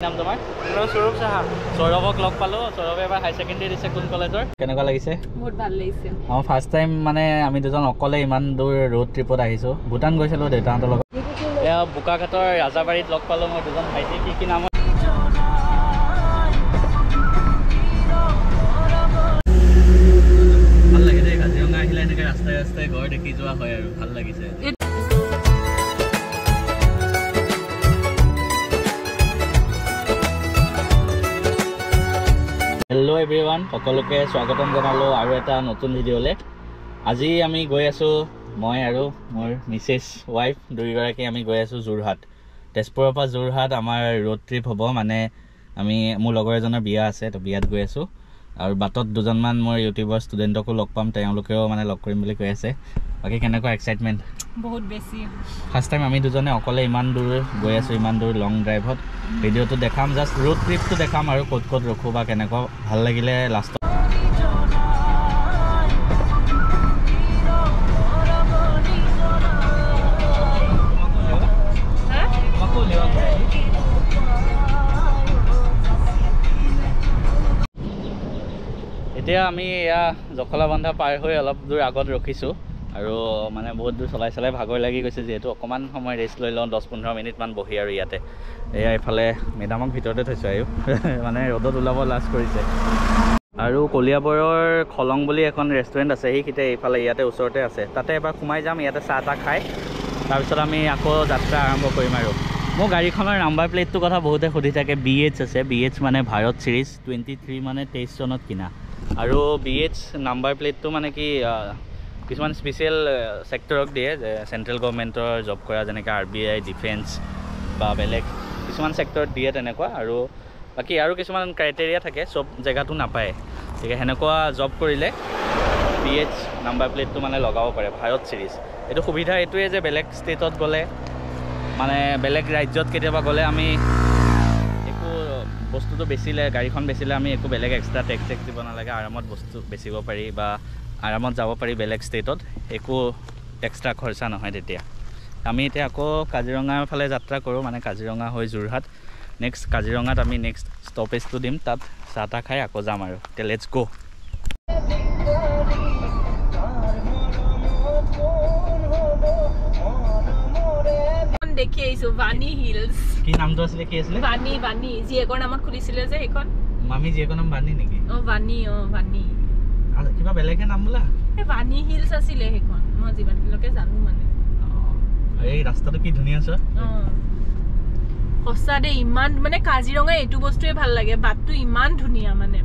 নাম তোমাৰ? সৌৰভ সাহা। সৌৰভক লগ পালো। সৌৰভে এবাৰ হাই ছেকেণ্ডেৰী দিছে কোন কলেজৰ? কেনেকুৱা লাগিছে? বহুত ভাল লাগিছে। আমাৰ ফাৰ্ষ্ট টাইম মানে আমি দুজন অকলে ইমান দূৰ ৰোড ট্ৰিপত আহিছোঁ। ভূটান গৈছিলোঁ দেউতাহঁতৰ লগত। এয়া বোকাঘাটৰ ৰাজাবাৰীত লগ পালোঁ মই দুজন ভাইটি। কি নাম? ভাল লাগে দেই, কাজিৰঙা আহিলে এনেকৈ ৰাস্তাই ৰাস্তাই ঘৰ দেখি যোৱা হয় আৰু ভাল লাগিছে। হেল্ল' এভৰিৱান, সকলোকে স্বাগতম জনালোঁ আৰু এটা নতুন ভিডিঅ'লৈ। আজি আমি গৈ আছোঁ, মই আৰু মোৰ মিছেছ ৱাইফ দুয়োগৰাকী আমি গৈ আছোঁ যোৰহাট। তেজপুৰৰ পৰা যোৰহাট আমাৰ ৰোড ট্ৰিপ হ'ব। মানে মোৰ লগৰ এজনৰ বিয়া আছে, তো বিয়াত গৈ আছোঁ। আৰু বাটত দুজনমান মোৰ ইউটিউবৰ ষ্টুডেণ্টকো লগ পাম, তেওঁলোকেও মানে লগ কৰিম বুলি কৈ আছে। বাকী কেনেকুৱা এক্সাইটমেণ্ট? বহুত বেছি। ফাৰ্ষ্ট টাইম আমি দুজনে অকলে ইমান দূৰ গৈ আছোঁ, ইমান দূৰ লং ড্ৰাইভত। ভিডিঅ'টো দেখাম, জাষ্ট ৰোড ট্ৰিপটো দেখাম আৰু ক'ত ক'ত ৰখোঁ বা কেনেকুৱা ভাল লাগিলে লাষ্টত। এতিয়া আমি এয়া জখলাবন্ধা পাৰ হৈ অলপ দূৰ আগত ৰখিছোঁ আৰু মানে বহুত দূৰ চলাই চলাই ভাগৰ লাগি গৈছে, যিহেতু অকণমান সময় ৰেষ্ট লৈ লওঁ, 10-15 মিনিটমান বহি আৰু ইয়াতে। এয়া এইফালে মেডামক ভিতৰতে থৈছোঁ আৰু মানে ৰ'দত ওলাব লাজ কৰিছে। আৰু কলিয়াবৰৰ খলং বুলি এখন ৰেষ্টুৰেণ্ট আছে, সেইখিনিতে এইফালে ইয়াতে ওচৰতে আছে। তাতে এবাৰ সোমাই যাম, ইয়াতে চাহ তাহ খাই তাৰপিছত আমি আকৌ যাত্ৰা আৰম্ভ কৰিম। আৰু মোৰ গাড়ীখনৰ নাম্বাৰ প্লেটটোৰ কথা বহুতে সুধি থাকে। BH আছে, BH মানে ভাৰত ছিৰিজ 23 মানে 23 চনত কিনা। আৰু BH নাম্বাৰ প্লেটটো মানে কি কিছুমান স্পেচিয়েল ছেক্টৰক দিয়ে, যে চেণ্ট্ৰেল গভৰ্ণমেণ্টৰ জব কৰা, যেনেকৈ RBI, ডিফেন্স বা বেলেগ কিছুমান ছেক্টৰত দিয়ে তেনেকুৱা। আৰু বাকী আৰু কিছুমান ক্ৰাইটেৰিয়া থাকে, চব জেগাটো নাপায়। গতিকে সেনেকুৱা জব কৰিলে BH নাম্বাৰ প্লেটটো মানে লগাব পাৰে, ভাৰত ছিৰিজ। এইটো সুবিধা এইটোৱে যে বেলেগ ষ্টেটত গ'লে, মানে বেলেগ ৰাজ্যত কেতিয়াবা গ'লে আমি একো বস্তুটো বেচিলে, গাড়ীখন বেচিলে আমি একো বেলেগ এক্সট্ৰা টেক্স দিব নালাগে, আৰামত বস্তু বেচিব পাৰি বা আৰামত যাব পাৰি বেলেগ ষ্টেটত, একো এক্সট্ৰা খৰচা নহয় তেতিয়া। আমি এতিয়া আকৌ কাজিৰঙাৰ ফালে যাত্ৰা কৰোঁ, মানে কাজিৰঙা হৈ যোৰহাট। নেক্সট কাজিৰঙাত আমি নেক্সট ষ্টপেজটো দিম, তাত চাহ তাহ খাই আকৌ যাম আৰু। এতিয়া লেটছ গ'। দেখি আহিছো বানি হিলছ। কি নামটো আছিলে, কি আছিলে? বানি জীয়েকৰ নামত খুলিছিলে যে সেইখন। মামী জীয়েকৰ নাম বানি নেকি? বানি কিবা বেলেগে নাম বোলা? বানি হিলছ আছিলে সেইখন, মই যিমানখিনিলৈকে জানো মানে। এই ৰাস্তাটো কি ধুনীয়া আছে। সঁচা দেই, ইমান মানে কাজিৰঙা এইটো বস্তুৱে ভাল লাগে, বাটটো ইমান ধুনীয়া মানে।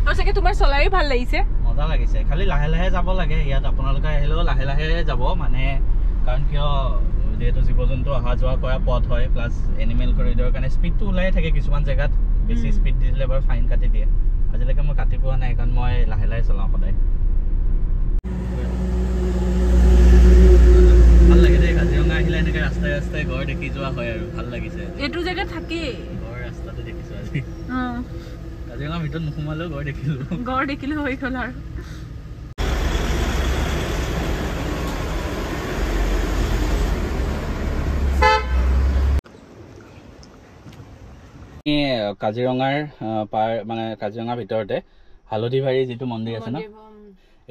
আৰু চাগে তোমাৰ চলাইও ভাল লাগিছে? মজা লাগিছে, খালি লাহে লাহে যাব লাগে। ইয়াত আপোনালোকে আহিলেও লাহে লাহে যাব, মানে কাৰণ কিয় যিহেতু জীৱ জন্তু অহা যোৱা কৰা পথ হয়, প্লাছ এনিমেল কৰিডৰৰ কাৰণে স্পীডটো ওলাই থাকে। কিছুমান জেগাত বেছি স্পীড দি দিলে বাৰু ফাইন কাটি দিয়ে। আজিলৈকে মই কাটি পোৱা নাই, কাৰণ মই লাহে লাহে চলাওঁ সদায়। ভাল লাগে দেই, কাজিৰঙা আহিলে এনেকৈ ৰাস্তাই ৰাস্তাই ঘৰ দেখি যোৱা হয় আৰু ভাল লাগিছে। এইটো জেগা থাকেই ঘৰ, ৰাস্তাটো দেখিছোঁ আজি। কাজিৰঙাৰ ভিতৰত নোসোমালেও ঘৰ দেখিলোঁ হৈ গ'ল আৰু। কাজিৰঙাৰ মানে কাজিৰঙাৰ ভিতৰতে হালধিবাৰী যিটো মন্দিৰ আছে ন,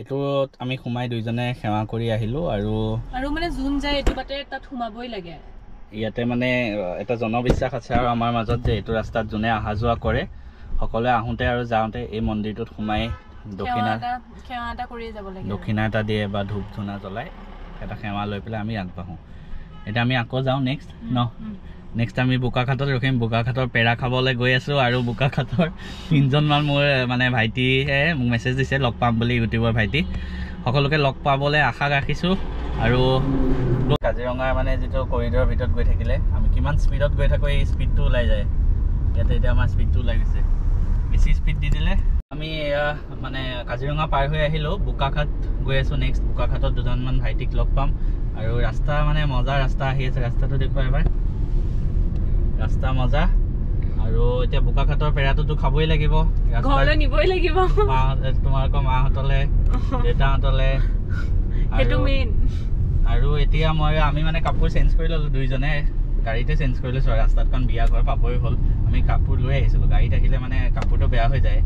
এইটোত আমি সোমাই দুইজনে সেৱা কৰি আহিলোঁ। আৰু মানে যোন যায় এইটো বাটে তাত সোমাবই লাগে। ইয়াতে মানে এটা জনবিশ্বাস আছে আৰু আমাৰ মাজত, যে এইটো ৰাস্তাত যোনে অহা যোৱা কৰে সকলোৱে আহোঁতে আৰু যাওঁতে এই মন্দিৰটোত সোমাই দক্ষিণা এটা দিয়ে বা ধূপ ধূনা জ্বলাই এটা সেৱা লৈ পেলাই আমি আগবাঢ়োঁ। এতিয়া আমি আকৌ যাওঁ নেক্সট নেক্সট আমি বোকাখাটত ৰখিম। বোকাখাটৰ পেৰা খাবলৈ গৈ আছোঁ। আৰু বোকাখাটৰ 3জনমান মোৰ মানে ভাইটিয়ে মোক মেছেজ দিছে লগ পাম বুলি, ইউটিউবৰ ভাইটি। সকলোকে লগ পাবলৈ আশা ৰাখিছোঁ। আৰু কাজিৰঙাৰ মানে যিটো কৰিডৰৰ ভিতৰত গৈ থাকিলে আমি কিমান স্পীডত গৈ থাকোঁ, এই স্পীডটো ওলাই যায়। ইয়াতে এতিয়া আমাৰ স্পীডটো ওলাই গৈছে, বেছি স্পীড দি দিলে। আমি মানে কাজিৰঙা পাৰ হৈ আহিলোঁ, বোকাখাট গৈ আছোঁ। নেক্সট বোকাখাটত দুজনমান ভাইটিক লগ পাম। আৰু ৰাস্তা মানে মজা ৰাস্তা আহি আছে, ৰাস্তাটো দেখুৱাই এবাৰ, ৰাস্তা মজা। আৰু এতিয়া বোকাখাটৰ পেৰাটোতো খাবই লাগিব, ঘৰলৈ নিবই লাগিব। তোমালোকৰ মাহঁতলে, দেউতাহঁতলে। আৰু এতিয়া আমি মানে কাপোৰ চেঞ্জ কৰি ল'লোঁ দুইজনে। গাড়ীতে চেঞ্জ কৰি লৈছোঁ আৰু ৰাস্তাত কাৰণ বিয়া ঘৰ পাবই হ'ল আমি কাপোৰ লৈ আহিছিলোঁ গাড়ীত আহিলে মানে কাপোৰটো বেয়া হৈ যায়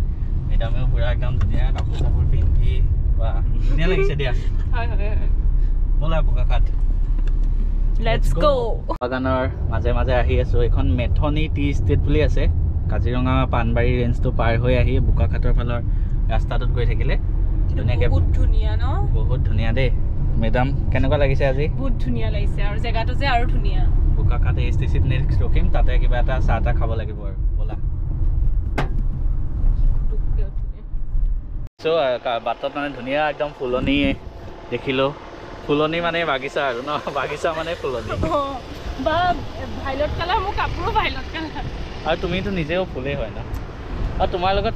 মেডামেও পুৰা একদম ধুনীয়া কাপোৰ চাপোৰ পিন্ধি বা ধুনীয়া লাগিছে দিয়া ব'লা বোকাখাট লেটছ গো বাগানৰ মাজে মাজে আহি আছোঁ এইখন মেথনি টি ষ্টেট বুলি আছে কাজিৰঙা পাণবাৰী ৰেঞ্জটো পাৰ হৈ আহি বোকাখাটৰ ফালৰ ৰাস্তাটোত গৈ থাকিলে ধুনীয়াকৈ বহুত ধুনীয়া ন বহুত ধুনীয়া দেই মেডাম কেনেকুৱা লাগিছে আজি বহুত ধুনীয়া লাগিছে আৰু জেগাটো যে আৰু ধুনীয়া বোকাখাট ষ্টেচন নেক্সট ৰখিম তাতে কিবা এটা চাহ তাহ খাব লাগিব আৰু ব'লা চ' বাটত মানে ধুনীয়া একদম ফুলনি দেখিলোঁ ফুলনি মানে বাগিচা আৰু ন বাগিচা মানে ফুলনি বা ভাইলট কালাৰ মোৰ কাপোৰো ভাইলট কালাৰ আৰু তুমিতো নিজেও ফুলেই হয় ন আৰু তোমাৰ লগত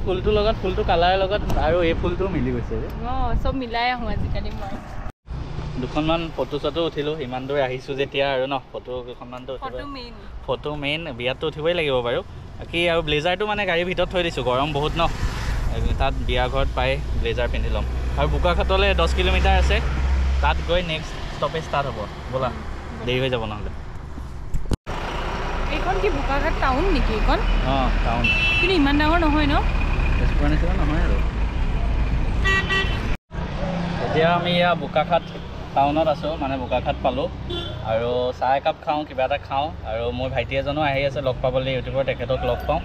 ফুলটো কালাৰৰ লগত আৰু এই ফুলটো মিলি গৈছে যে চব মিলাই আহোঁ আজিকালি মই দুখনমান ফটো চটো উঠিলোঁ ইমান দূৰ আহিছোঁ যেতিয়া আৰু ন ফটো কেইখনমানতো ফটো মেইন বিয়াততো উঠিবই লাগিব বাৰু বাকী আৰু ব্লেজাৰটো মানে গাড়ীৰ ভিতৰত থৈ দিছোঁ গৰম বহুত ন তাত বিয়া ঘৰত পাই ব্লেজাৰ পিন্ধি ল'ম আৰু বোকাখাটলৈ 10 কিলোমিটাৰ আছে তাত গৈ নেক্সট ষ্টপেজ ষ্টাৰ্ট হ'ব ব'লা দেৰি হৈ যাব নহ'লে এইখন কি বোকাখাট টাউন নেকি এইখন টাউন কিন্তু ইমান ডাঙৰ নহয় ন তেজপুৰৰ নিচিনা নহয় আৰু এতিয়া আমি ইয়াত বোকাখাট টাউনত আছোঁ মানে বোকাখাট পালোঁ আৰু চাহ একাপ খাওঁ কিবা এটা খাওঁ আৰু মোৰ ভাইটি এজনো আহি আছে লগ পাবলৈ ইউটিউবৰ তেখেতক লগ পাওঁ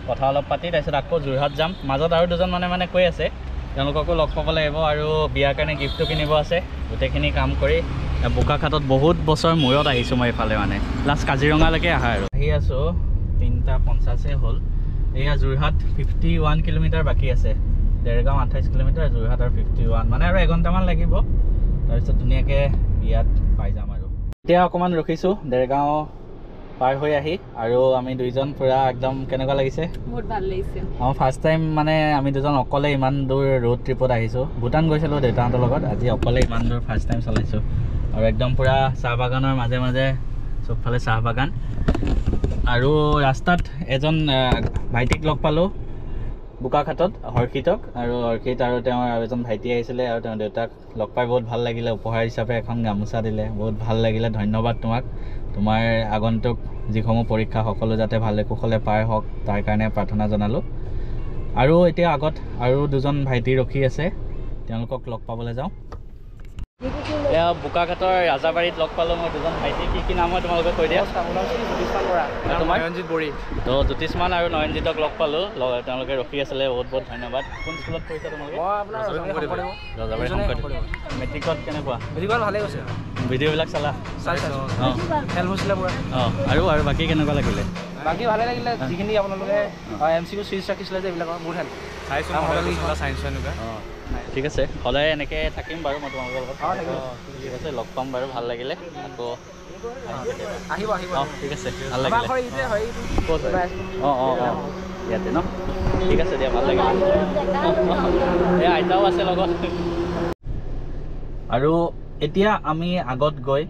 কথা অলপ পাতি তাৰপিছত আকৌ যোৰহাট যাম মাজত আৰু দুজন মানে কৈ আছে তেওঁলোককো লগ পাব লাগিব আৰু বিয়াৰ কাৰণে গিফ্টটো কিনিব আছে গোটেইখিনি কাম কৰি বোকাখাটত বহুত বছৰ মূৰত আহিছোঁ মই এইফালে মানে লাষ্ট কাজিৰঙালৈকে আহা আৰু আহি আছোঁ 3:50 হ'ল এয়া যোৰহাট 51 কিলোমিটাৰ বাকী আছে দেৰগাঁও 28 কিলোমিটাৰ যোৰহাট আৰু 51 মানে আৰু এঘণ্টামান লাগিব তাৰপিছত ধুনীয়াকৈ বিয়াত পাই যাম আৰু এতিয়া অকণমান ৰখিছোঁ দেৰগাঁও পাৰ হৈ আহি আৰু আমি দুইজন পুৰা একদম কেনেকুৱা লাগিছে বহুত ভাল লাগিছে আমাৰ ফাৰ্ষ্ট টাইম মানে আমি দুজন অকলে ইমান দূৰ ৰোড ট্ৰিপত আহিছোঁ ভূটান গৈছিলোঁ দেউতাহঁতৰ লগত আজি অকলে ইমান দূৰ ফাৰ্ষ্ট টাইম চলাইছোঁ আৰু একদম পুৰা চাহ বাগানৰ মাজে মাজে চবফালে চাহ বাগান আৰু ৰাস্তাত এজন ভাইটিক লগ পালোঁ বোকাখাটত হৰ্ষিতক আৰু হৰ্ষিত আৰু তেওঁৰ আৰু এজন ভাইটি আহিছিলে আৰু তেওঁৰ দেউতাক লগ পাই বহুত ভাল লাগিলে উপহাৰ হিচাপে এখন গামোচা দিলে বহুত ভাল লাগিলে ধন্যবাদ তোমাক তোমাৰ আগন্তুক যিসমূহ পৰীক্ষা সকলো যাতে ভালে কুশলে পাৰ হওক তাৰ কাৰণে প্ৰাৰ্থনা জনালোঁ আৰু এতিয়া আগত আৰু দুজন ভাইটি ৰখি আছে তেওঁলোকক লগ পাবলৈ যাওঁ এয়া বোকাখাটৰ ৰাজাবাৰীত লগ পালোঁ মই দুজন ভাইটি কি নাম হয় তোমালোকে কৈ দিয়া নয়নজিৎ বড়ি তো জ্যোতিষমান আৰু নয়নজিতক লগ পালোঁ তেওঁলোকে ৰখি আছিলে বহুত বহুত ধন্যবাদ কোন স্কুলত পঢ়িছা তোমালোকে ৰজাবাৰী শংকৰদেৱ মেট্ৰিকত কেনেকুৱা মেট্ৰিকত ভালেই গৈছে ভিডিঅ'বিলাক চালা হেল্প হৈছিলে পুৰা আৰু বাকী কেনেকুৱা লাগিলে বাকী ভালে লাগিলে যিখিনি আপোনালোকে MCQ চিৰিজ ৰাখিছিলে যে এইবিলাকৰ বহুত হেল্প চাইন্স এনেকুৱা ঠিক আছে সদায় এনেকৈ থাকিম বাৰু মই তোমালোকৰ লগত ঠিক আছে লগ পাম বাৰু ভাল লাগিলে আকৌ আহিব আহিব ঠিক আছে ভাল লাগিলে ইয়াতে ন ঠিক আছে দিয়া ভাল লাগিলে এই আইতাও আছে লগত আৰু এতিয়া আমি আগত গৈ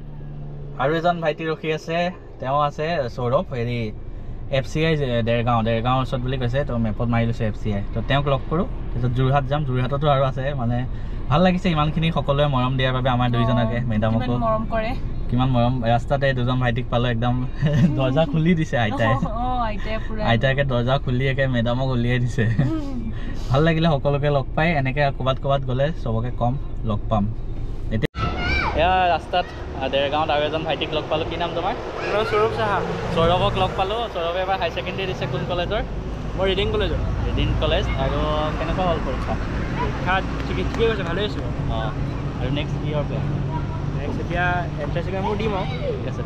আৰু এজন ভাইটি ৰখি আছে তেওঁ আছে সৌৰভ হেৰি FCI দেৰগাঁৱৰ ওচৰত বুলি কৈছে তো মেপত মাৰি লৈছে FCI তো তেওঁক লগ কৰোঁ তাৰপিছত যোৰহাট যাম যোৰহাটতো আৰু আছে মানে ভাল লাগিছে ইমানখিনি সকলোৱে মৰম দিয়াৰ বাবে আমাৰ দুইজনকে মেডামকো মৰম কৰে কিমান মৰম ৰাস্তাতে দুজন ভাইটিক পালোঁ একদম দৰ্জা খুলি দিছে আইতাকে দৰ্জা খুলি একে মেডামক উলিয়াই দিছে ভাল লাগিলে সকলোকে লগ পাই এনেকৈ ক'ৰবাত গ'লে চবকে কম লগ পাম এতিয়া এয়া ৰাস্তাত দেৰগাঁৱত আৰু এজন ভাইটিক লগ পালোঁ কি নাম তোমাৰ সৌৰভ চাহা সৌৰভক লগ পালোঁ সৌৰভে এবাৰ হাই ছেকেণ্ডেৰী দিছে কোন কলেজৰ মই ৰিডিং কলেজ আৰু কেনেকুৱা হ'ল পৰীক্ষা ঠিকেই গৈছে ভালেই হৈছে আৰু নেক্সট কিহৰ প্লেন নেক্সট এতিয়া এণ্ট্ৰেঞ্চ এক্সামবোৰ দিম আৰু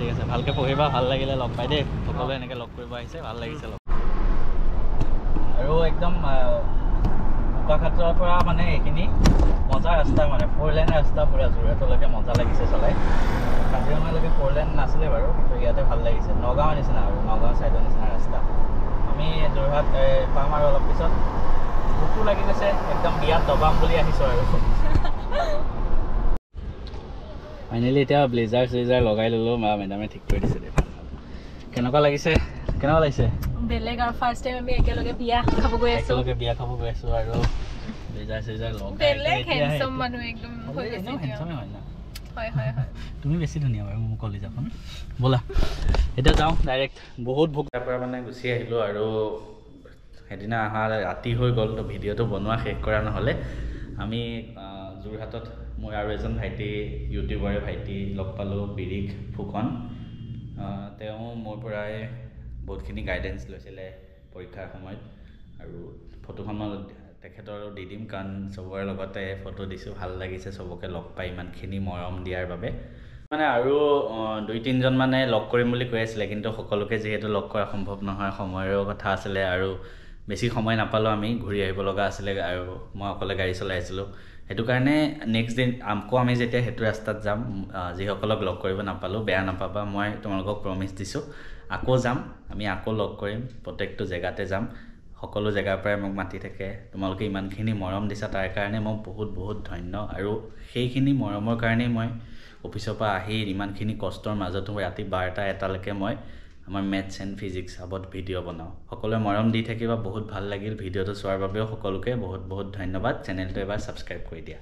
ঠিক আছে ভালকৈ পঢ়িবা ভাল লাগিলে লগ পাই দেই সকলোৱে এনেকৈ লগ কৰিব আহিছে ভাল লাগিছে লগ আৰু একদম বোকাখাটৰ পৰা মানে এইখিনি মজা ৰাস্তা মানে 4 লেন ৰাস্তা পুৰা যোৰহাটলৈকে মজা লাগিছে চলাই কাজিৰঙালৈকে 4 লেন নাছিলে বাৰু কিন্তু ইয়াতে ভাল লাগিছে নগাঁৱৰ নিচিনা আৰু নগাঁও ছাইডৰ নিচিনা ৰাস্তা আমি যোৰহাট পাম আৰু অলপ পিছত ভোকো লাগি গৈছে একদম বিয়াত দবাম বুলি আহিছোঁ আৰু ফাইনেলি এতিয়া ব্লেজাৰ চেজাৰ লগাই ল'লোঁ মেডামে ঠিক কৰি দিছে দেই কেনেকুৱা লাগিছে বেলেগ আৰু ফাৰ্ষ্ট টাইম আমি একেলগে বিয়া খাব গৈ আছোঁ আৰু ব্লেজাৰ চেজাৰ লগাই বেলেগ হেণ্ডসাম মানুহ একদম হৈ গৈছে হেণ্ডসামে হয় না হয় হয় হয় তুমি বেছি ধুনীয়া বাৰু মোৰ কলিজাখন ব'লা এতিয়া যাওঁ ডাইৰেক্ট বহুত ভোক তাৰ পৰা মানে গুচি আহিলোঁ আৰু সেইদিনা অহা ৰাতি হৈ গ'ল তো ভিডিঅ'টো বনোৱা শেষ কৰা নহ'লে আমি যোৰহাটত মোৰ আৰু এজন ভাইটি ইউটিউবাৰে ভাইটি লগ পালোঁ বিৰিক ফুকন তেওঁ মোৰ পৰাই বহুতখিনি গাইডেঞ্চ লৈছিলে পৰীক্ষাৰ সময়ত আৰু ফটোখন মই তেখেতৰ দি দিম কাৰণ চবৰে লগতে ফটো দিছোঁ ভাল লাগিছে চবকে লগ পাই ইমানখিনি মৰম দিয়াৰ বাবে মানে আৰু 2-3জন মানে লগ কৰিম বুলি কৈ আছিলে কিন্তু সকলোকে যিহেতু লগ কৰা সম্ভৱ নহয় সময়ৰো কথা আছিলে আৰু বেছি সময় নাপালোঁ আমি ঘূৰি আহিব লগা আছিলে আৰু মই অকলে গাড়ী চলাই আছিলোঁ সেইটো কাৰণে নেক্সট দিন আকৌ আমি যেতিয়া সেইটো ৰাস্তাত যাম যিসকলক লগ কৰিব নাপালোঁ বেয়া নাপাবা মই তোমালোকক প্ৰমিছ দিছোঁ আকৌ যাম আমি আকৌ লগ কৰিম প্ৰত্যেকটো জেগাতে যাম সকলো জেগাৰ পৰাই মোক মাতি থাকে তোমালোকে ইমানখিনি মৰম দিছা তাৰ কাৰণে মই বহুত বহুত ধন্য আৰু সেইখিনি মৰমৰ কাৰণেই মই অফিচৰ পৰা আহি ইমানখিনি কষ্টৰ মাজতো ৰাতি 12টা-1টালৈকে মই আমাৰ মেথছ এণ্ড ফিজিক্স হাবত ভিডিঅ' বনাওঁ সকলোৱে মৰম দি থাকিবা বহুত ভাল লাগিল ভিডিঅ'টো চোৱাৰ বাবেও সকলোকে বহুত বহুত ধন্যবাদ চেনেলটো এবাৰ ছাবস্ক্ৰাইব কৰি দিয়া